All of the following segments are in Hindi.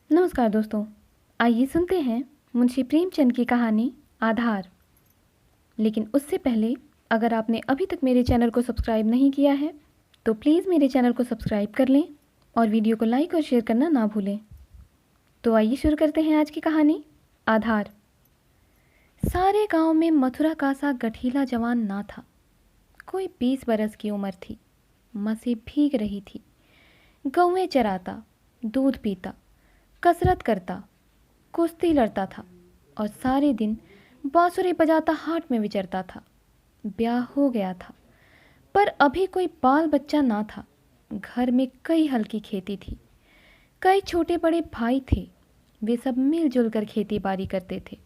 नमस्कार दोस्तों। आइए सुनते हैं मुंशी प्रेमचंद की कहानी आधार। लेकिन उससे पहले अगर आपने अभी तक मेरे चैनल को सब्सक्राइब नहीं किया है तो प्लीज़ मेरे चैनल को सब्सक्राइब कर लें और वीडियो को लाइक और शेयर करना ना भूलें। तो आइए शुरू करते हैं आज की कहानी आधार। सारे गांव में मथुरा का सा गठीला जवान ना था। कोई 20 बरस की उम्र थी। मसें भीग रही थी। गौएं चराता, दूध पीता, कसरत करता, कुश्ती लड़ता था और सारे दिन बांसुरी बजाता हाट में विचरता था। ब्याह हो गया था पर अभी कोई बाल बच्चा ना था। घर में कई हल की खेती थी। कई छोटे बड़े भाई थे। वे सब मिलजुल कर खेती बाड़ी करते थे।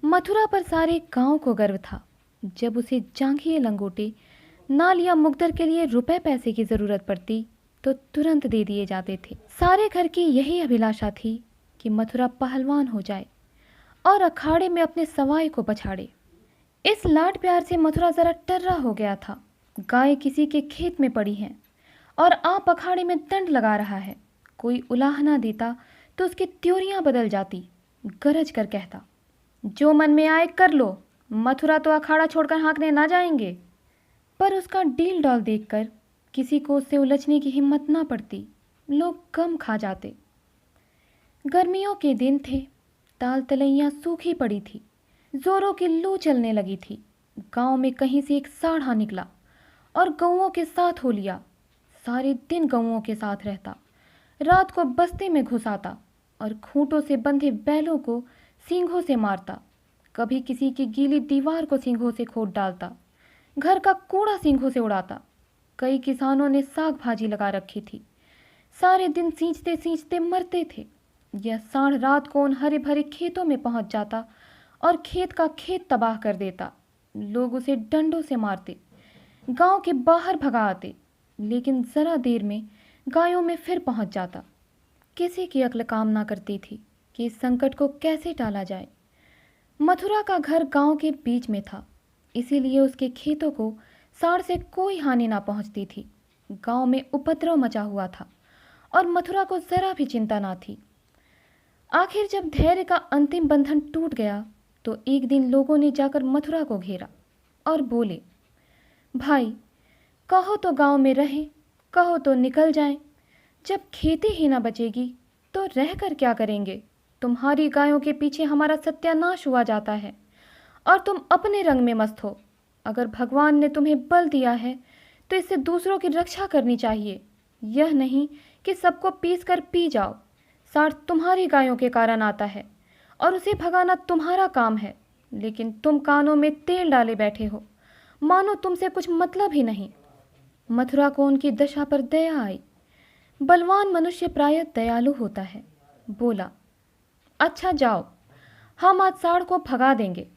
मथुरा पर सारे गांव को गर्व था। जब उसे जांघिए लंगोटे, नाल या मुगदर के लिए रुपए पैसे की जरूरत पड़ती तो तुरंत दे दिए जाते थे। सारे घर की यही अभिलाषा थी कि मथुरा पहलवान हो जाए और अखाड़े में अपने सवाई को पछाड़े। इस लाड प्यार से मथुरा जरा टर्रा हो गया था। गाय किसी के खेत में पड़ी है और आप अखाड़े में दंड लगा रहा है। कोई उलाहना देता तो उसकी त्योरियां बदल जाती। गरज कर कहता, जो मन में आए कर लो, मथुरा तो अखाड़ा छोड़कर हाँकने ना जाएंगे। पर उसका डील डॉल देखकर किसी को उससे उलझने की हिम्मत ना पड़ती। लोग गम खा जाते। गर्मियों के दिन थे। ताल तलैया सूखी पड़ी थी। जोरों की लू चलने लगी थी। गांव में कहीं से एक साढ़ा निकला और गौओं के साथ हो लिया। सारे दिन गौओं के साथ रहता। रात को बस्ती में घुस आता और खूंटों से बंधे बैलों को सींगों से मारता। कभी किसी की गीली दीवार को सींगों से खोद डालता। घर का कूड़ा सींगों से उड़ाता। कई किसानों ने साग भाजी लगा रखी थी। सारे दिन सींचते सींचते मरते थे। यह साढ़ रात को उन हरे भरे खेतों में पहुंच जाता और खेत का खेत तबाह कर देता। लोग उसे डंडों से मारते, गांव के बाहर भगा आते। लेकिन जरा देर में गायों में फिर पहुंच जाता। किसी की अक्ल काम ना करती थी कि इस संकट को कैसे टाला जाए। मथुरा का घर गांव के बीच में था, इसीलिए उसके खेतों को साढ़ से कोई हानि ना पहुंचती थी। गांव में उपद्रव मचा हुआ था और मथुरा को जरा भी चिंता ना थी। आखिर जब धैर्य का अंतिम बंधन टूट गया तो एक दिन लोगों ने जाकर मथुरा को घेरा और बोले, भाई, कहो तो गांव में रहें, कहो तो निकल जाएं। जब खेती ही ना बचेगी तो रहकर क्या करेंगे? तुम्हारी गायों के पीछे हमारा सत्यानाश हुआ जाता है और तुम अपने रंग में मस्त हो। अगर भगवान ने तुम्हें बल दिया है तो इससे दूसरों की रक्षा करनी चाहिए। यह नहीं कि सबको पीस कर पी जाओ। साठ तुम्हारी गायों के कारण आता है और उसे भगाना तुम्हारा काम है, लेकिन तुम कानों में तेल डाले बैठे हो, मानो तुमसे कुछ मतलब ही नहीं। मथुरा को उनकी दशा पर दया आई। बलवान मनुष्य प्रायः दयालु होता है। बोला, अच्छा जाओ, हम आज साढ़ को भगा देंगे।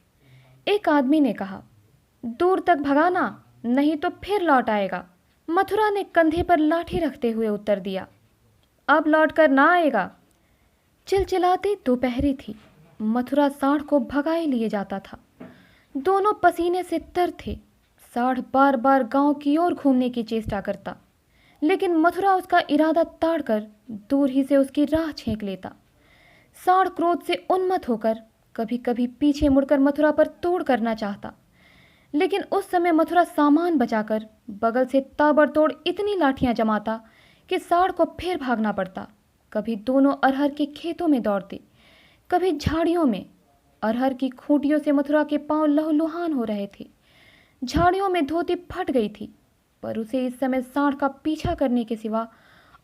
एक आदमी ने कहा, दूर तक भगाना, नहीं तो फिर लौट आएगा। मथुरा ने कंधे पर लाठी रखते हुए उत्तर दिया, अब लौट कर ना आएगा। चिलचिलाती दोपहरी थी। मथुरा साढ़ को भगाए लिए जाता था। दोनों पसीने से तर थे। साढ़ बार बार गांव की ओर घूमने की चेष्टा करता, लेकिन मथुरा उसका इरादा ताड़कर दूर ही से उसकी राह छेंक लेता। साढ़ क्रोध से उन्मत्त होकर कभी कभी पीछे मुड़कर मथुरा पर तोड़ करना चाहता, लेकिन उस समय मथुरा सामान बचाकर बगल से ताबड़तोड़ इतनी लाठियां जमाता कि साढ़ को फिर भागना पड़ता। कभी दोनों अरहर के खेतों में दौड़ते, कभी झाड़ियों में। अरहर की खूंटियों से मथुरा के पांव लहूलुहान हो रहे थे। झाड़ियों में धोती फट गई थी, पर उसे इस समय साढ़ का पीछा करने के सिवा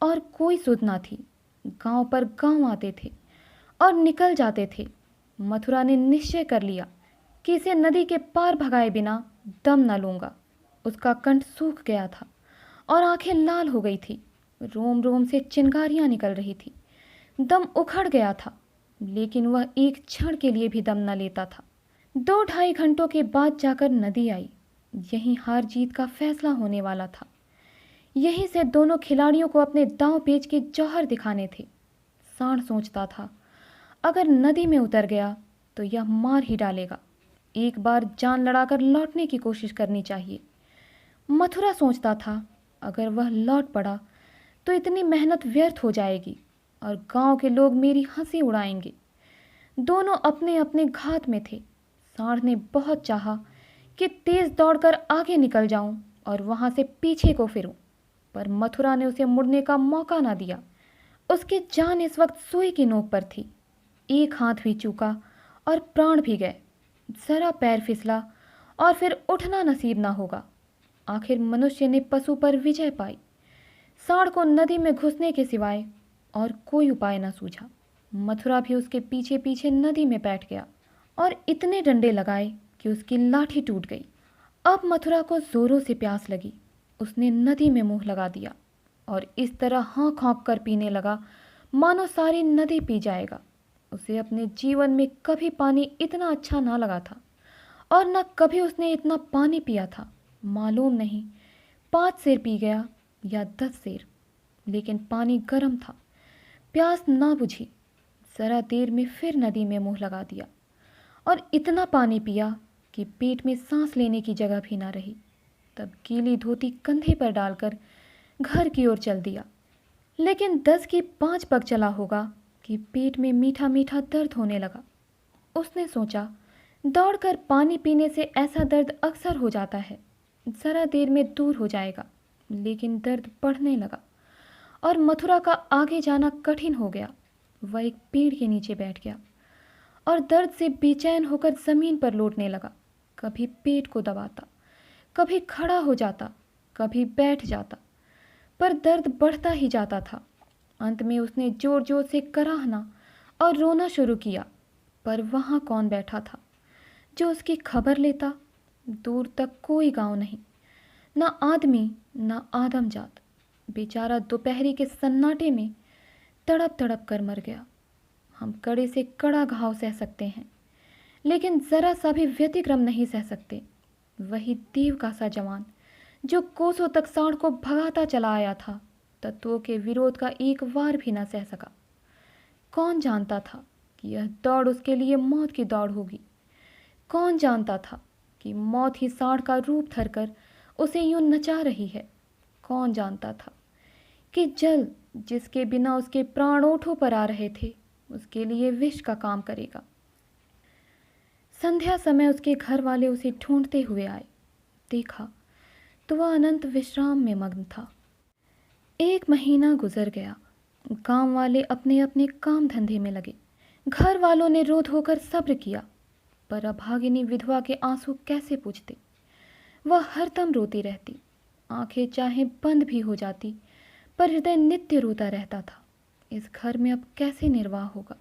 और कोई सुध ना थी। गांव पर गांव आते थे और निकल जाते थे। मथुरा ने निश्चय कर लिया कि इसे नदी के पार भगाए बिना दम न लूंगा। उसका कंठ सूख गया था और आंखें लाल हो गई थी। रोम रोम से चिंगारियां निकल रही थी। दम उखड़ गया था, लेकिन वह एक क्षण के लिए भी दम न लेता था। 2-2.5 घंटों के बाद जाकर नदी आई। यहीं हार जीत का फैसला होने वाला था। यहीं से दोनों खिलाड़ियों को अपने दांव पेच के जौहर दिखाने थे। साढ़ सोचता था, अगर नदी में उतर गया तो यह मार ही डालेगा। एक बार जान लड़ाकर लौटने की कोशिश करनी चाहिए। मथुरा सोचता था, अगर वह लौट पड़ा तो इतनी मेहनत व्यर्थ हो जाएगी। और गांव के लोग मेरी हंसी उड़ाएंगे। दोनों अपने अपने घात में थे। सांड ने बहुत चाहा कि तेज दौड़कर आगे निकल जाऊं और वहां से पीछे को फिरूं, पर मथुरा ने उसे मुड़ने का मौका ना दिया। उसकी जान इस वक्त सुई की नोक पर थी। एक हाथ भी चूका और प्राण भी गए। जरा पैर फिसला और फिर उठना नसीब ना होगा। आखिर मनुष्य ने पशु पर विजय पाई। सांड को नदी में घुसने के सिवाय और कोई उपाय न सूझा। मथुरा भी उसके पीछे पीछे नदी में बैठ गया और इतने डंडे लगाए कि उसकी लाठी टूट गई। अब मथुरा को जोरों से प्यास लगी। उसने नदी में मुंह लगा दिया और इस तरह हाँक हाँक कर पीने लगा मानो सारी नदी पी जाएगा। उसे अपने जीवन में कभी पानी इतना अच्छा ना लगा था और न कभी उसने इतना पानी पिया था। मालूम नहीं 5 सेर पी गया या 10 सेर, लेकिन पानी गर्म था। प्यास ना बुझी। जरा देर में फिर नदी में मुंह लगा दिया और इतना पानी पिया कि पेट में सांस लेने की जगह भी ना रही। तब गीली धोती कंधे पर डालकर घर की ओर चल दिया। लेकिन 10 की 5 पग चला होगा कि पेट में मीठा मीठा दर्द होने लगा। उसने सोचा, दौड़कर पानी पीने से ऐसा दर्द अक्सर हो जाता है, जरा देर में दूर हो जाएगा। लेकिन दर्द बढ़ने लगा और मथुरा का आगे जाना कठिन हो गया। वह एक पेड़ के नीचे बैठ गया और दर्द से बेचैन होकर जमीन पर लौटने लगा। कभी पेट को दबाता, कभी खड़ा हो जाता, कभी बैठ जाता, पर दर्द बढ़ता ही जाता था। अंत में उसने जोर जोर से कराहना और रोना शुरू किया, पर वहाँ कौन बैठा था जो उसकी खबर लेता। दूर तक कोई गांव नहीं, न आदमी न आदमजात। बेचारा दोपहरी के सन्नाटे में तड़प तड़प कर मर गया। हम कड़े से कड़ा घाव सह सकते हैं, लेकिन जरा सा भी व्यतिक्रम नहीं सह सकते। वही देव का सा जवान जो कोसों तक सांड को भगाता चला आया था, तत्वों के विरोध का एक वार भी न सह सका। कौन जानता था कि यह दौड़ उसके लिए मौत की दौड़ होगी। कौन जानता था कि मौत ही सांड का रूप धरकर उसे यूं नचा रही है। कौन जानता था कि जल जिसके बिना उसके प्राण ओठों पर आ रहे थे, उसके लिए विष का काम करेगा। संध्या समय उसके घर वाले उसे ढूंढते हुए आए। देखा तो वह अनंत विश्राम में मग्न था। 1 महीना गुजर गया। गांव वाले अपने अपने काम धंधे में लगे। घर वालों ने रो धोकर सब्र किया, पर अभागिनी विधवा के आंसू कैसे पूछते। वह हरदम रोती रहती। आंखें चाहे बंद भी हो जाती, पर हृदय नित्य रोता रहता था। इस घर में अब कैसे निर्वाह होगा,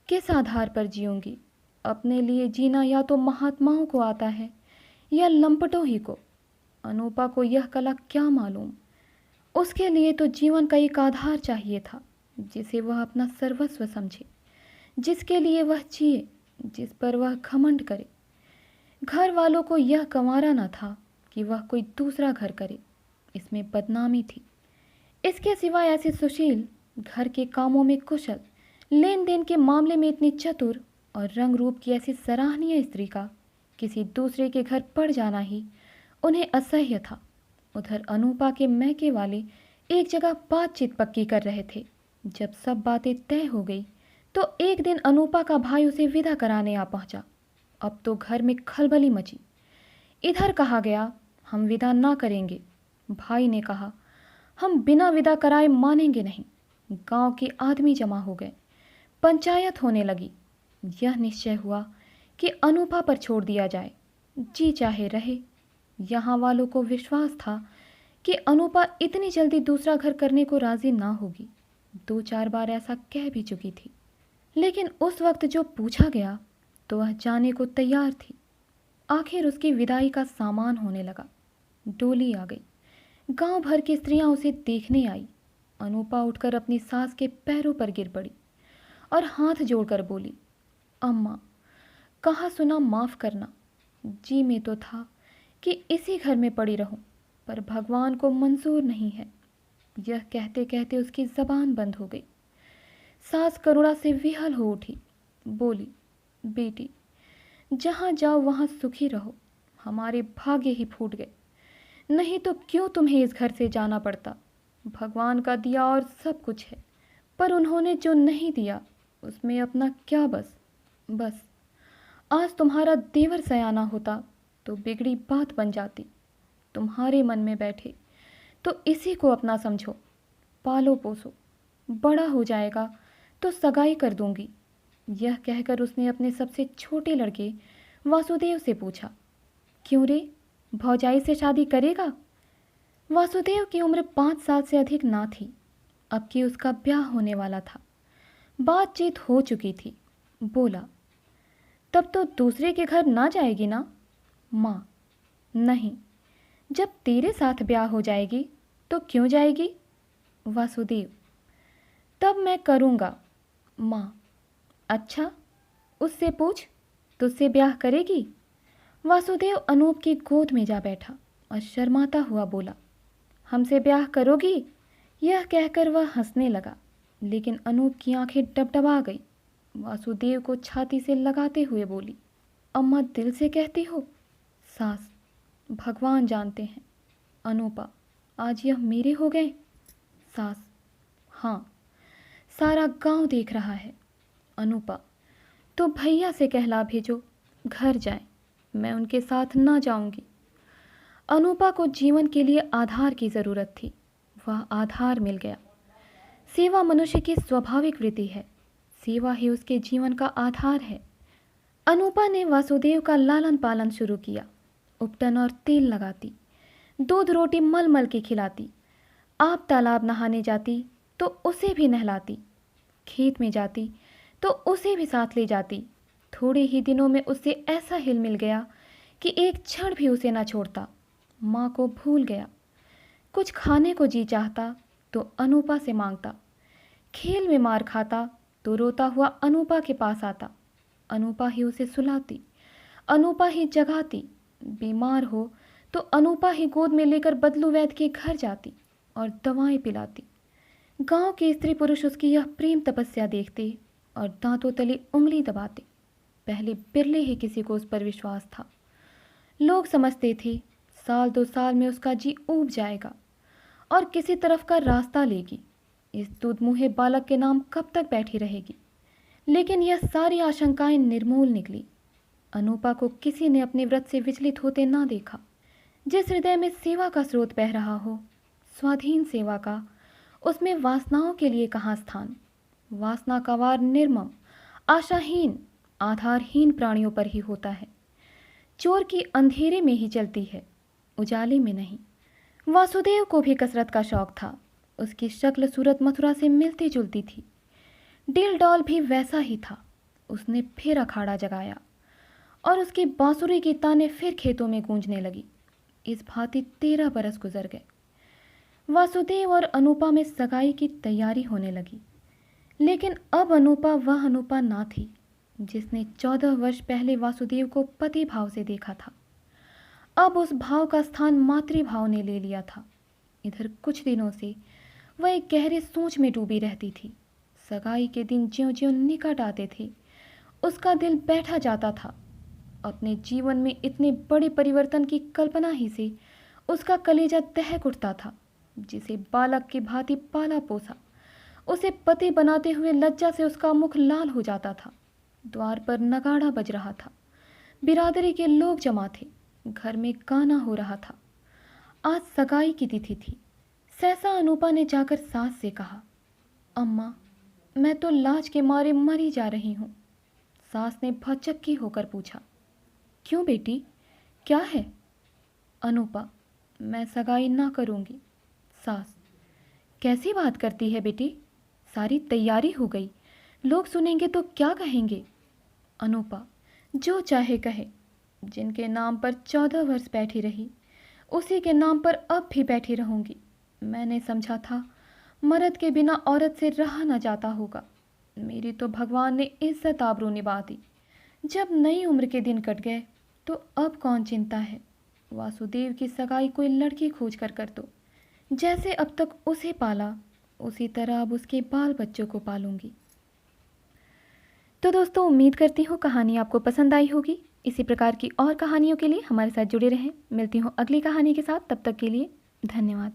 किस आधार पर जीऊंगी। अपने लिए जीना या तो महात्माओं को आता है या लंपटों ही को। अनूपा को यह कला क्या मालूम। उसके लिए तो जीवन का एक आधार चाहिए था, जिसे वह अपना सर्वस्व समझे, जिसके लिए वह जिए, जिस पर वह घमंड करे। घर वालों को यह कंवारा न था कि वह कोई दूसरा घर करे, इसमें बदनामी थी। इसके सिवाय ऐसी सुशील, घर के कामों में कुशल, लेन देन के मामले में इतनी चतुर और रंग रूप की ऐसी सराहनीय स्त्री का किसी दूसरे के घर पड़ जाना ही उन्हें असह्य था। उधर अनूपा के मैके वाले एक जगह बातचीत पक्की कर रहे थे। जब सब बातें तय हो गई तो एक दिन अनूपा का भाई उसे विदा कराने आ पहुंचा। अब तो घर में खलबली मची। इधर कहा गया, हम विदा ना करेंगे। भाई ने कहा, हम बिना विदा कराए मानेंगे नहीं। गांव के आदमी जमा हो गए। पंचायत होने लगी। यह निश्चय हुआ कि अनूपा पर छोड़ दिया जाए, जी चाहे रहे। यहाँ वालों को विश्वास था कि अनूपा इतनी जल्दी दूसरा घर करने को राजी ना होगी। 2-4 बार ऐसा कह भी चुकी थी। लेकिन उस वक्त जो पूछा गया तो वह जाने को तैयार थी। आखिर उसकी विदाई का सामान होने लगा। डोली आ गई। गांव भर की स्त्रियां उसे देखने आई। अनूपा उठकर अपनी सास के पैरों पर गिर पड़ी और हाथ जोड़कर बोली, अम्मा, कहा सुना माफ करना। जी में तो था कि इसी घर में पड़ी रहूं, पर भगवान को मंजूर नहीं है। यह कहते कहते उसकी जबान बंद हो गई। सास करुणा से विहल हो उठी। बोली, बेटी, जहां जाओ वहां सुखी रहो। हमारे भाग्य ही फूट गए, नहीं तो क्यों तुम्हें इस घर से जाना पड़ता। भगवान का दिया और सब कुछ है, पर उन्होंने जो नहीं दिया उसमें अपना क्या बस। बस आज तुम्हारा देवर सयाना होता तो बिगड़ी बात बन जाती। तुम्हारे मन में बैठे तो इसी को अपना समझो, पालो पोसो, बड़ा हो जाएगा तो सगाई कर दूंगी। यह कहकर उसने अपने सबसे छोटे लड़के वासुदेव से पूछा, क्यों रे, भौजाई से शादी करेगा? वासुदेव की उम्र 5 साल से अधिक ना थी। अब कि उसका ब्याह होने वाला था। बातचीत हो चुकी थी। बोला, तब तो दूसरे के घर ना जाएगी ना? माँ, नहीं, जब तेरे साथ ब्याह हो जाएगी तो क्यों जाएगी? वासुदेव, तब मैं करूँगा। माँ, अच्छा, उससे पूछ, तुझसे ब्याह करेगी? वासुदेव अनूप की गोद में जा बैठा और शर्माता हुआ बोला, हमसे ब्याह करोगी? यह कहकर वह हंसने लगा, लेकिन अनूप की आंखें डबडबा गई। वासुदेव को छाती से लगाते हुए बोली, अम्मा दिल से कहती हो? सास, भगवान जानते हैं। अनूपा, आज यह मेरे हो गए? सास, हाँ, सारा गांव देख रहा है। अनूपा, तो भैया से कहला भेजो, घर जाएं, मैं उनके साथ ना जाऊंगी। अनूपा को जीवन के लिए आधार की ज़रूरत थी। वह आधार मिल गया। सेवा मनुष्य की स्वाभाविक वृत्ति है। सेवा ही उसके जीवन का आधार है। अनूपा ने वासुदेव का लालन पालन शुरू किया। उपटन और तेल लगाती, दूध रोटी मल मल के खिलाती। आप तालाब नहाने जाती तो उसे भी नहलाती, खेत में जाती तो उसे भी साथ ले जाती। थोड़े ही दिनों में उससे ऐसा हिल मिल गया कि एक क्षण भी उसे न छोड़ता। माँ को भूल गया। कुछ खाने को जी चाहता तो अनूपा से मांगता। खेल में मार खाता तो रोता हुआ अनूपा के पास आता। अनूपा ही उसे सुलाती, अनूपा ही जगाती। बीमार हो तो अनूपा ही गोद में लेकर बदलू वैद्य के घर जाती और दवाएं पिलाती। गांव के स्त्री पुरुष उसकी यह प्रेम तपस्या देखते और दांतों तले उंगली दबाते। पहले बिरले ही किसी को उस पर विश्वास था। लोग समझते थे 1-2 साल में उसका जी ऊब जाएगा और किसी तरफ का रास्ता लेगी। इस दूधमुहे बालक के नाम कब तक बैठी रहेगी? लेकिन यह सारी आशंकाएं निर्मूल निकली। अनूपा को किसी ने अपने व्रत से विचलित होते ना देखा। जिस हृदय में सेवा का स्रोत बह रहा हो, स्वाधीन सेवा का, उसमें वासनाओं के लिए कहाँ स्थान? वासना का वार निर्मम, आशाहीन, आधारहीन प्राणियों पर ही होता है। चोर की अंधेरे में ही चलती है, उजाले में नहीं। वासुदेव को भी कसरत का शौक था। उसकी शक्ल सूरत मथुरा से मिलती जुलती थी। डील डॉल भी वैसा ही था। उसने फिर अखाड़ा जगाया और उसकी बांसुरी की ताने फिर खेतों में गूंजने लगी। इस भांति 13 बरस गुजर गए। वासुदेव और अनूपा में सगाई की तैयारी होने लगी। लेकिन अब अनूपा वह अनूपा ना थी जिसने 14 वर्ष पहले वासुदेव को पति भाव से देखा था। अब उस भाव का स्थान मातृभाव ने ले लिया था। इधर कुछ दिनों से वह एक गहरे सोच में डूबी रहती थी। सगाई के दिन ज्यों ज्यों निकट आते थे, उसका दिल बैठा जाता था। अपने जीवन में इतने बड़े परिवर्तन की कल्पना ही से उसका कलेजा दहक उठता था। जिसे बालक की भांति पाला पोसा, उसे पति बनाते हुए लज्जा से उसका मुख लाल हो जाता था। द्वार पर नगाड़ा बज रहा था। बिरादरी के लोग जमा थे। घर में गाना हो रहा था। आज सगाई की तिथि थी। सहसा अनूपा ने जाकर सास से कहा, अम्मा, मैं तो लाज के मारे मरी जा रही हूँ। सास ने भौचक्की होकर पूछा, क्यों बेटी, क्या है? अनूपा, मैं सगाई ना करूँगी। सास, कैसी बात करती है बेटी? सारी तैयारी हो गई, लोग सुनेंगे तो क्या कहेंगे? अनूपा, जो चाहे कहे। जिनके नाम पर 14 वर्ष बैठी रही, उसी के नाम पर अब भी बैठी रहूंगी। मैंने समझा था मर्द के बिना औरत से रहा न जाता होगा। मेरी तो भगवान ने इज्जत आबरू निभा दी। जब नई उम्र के दिन कट गए तो अब कौन चिंता है? वासुदेव की सगाई कोई लड़की खोज कर दो। जैसे अब तक उसे पाला, उसी तरह अब उसके बाल बच्चों को पालूंगी। तो दोस्तों, उम्मीद करती हूँ कहानी आपको पसंद आई होगी। इसी प्रकार की और कहानियों के लिए हमारे साथ जुड़े रहें। मिलती हूँ अगली कहानी के साथ। तब तक के लिए धन्यवाद।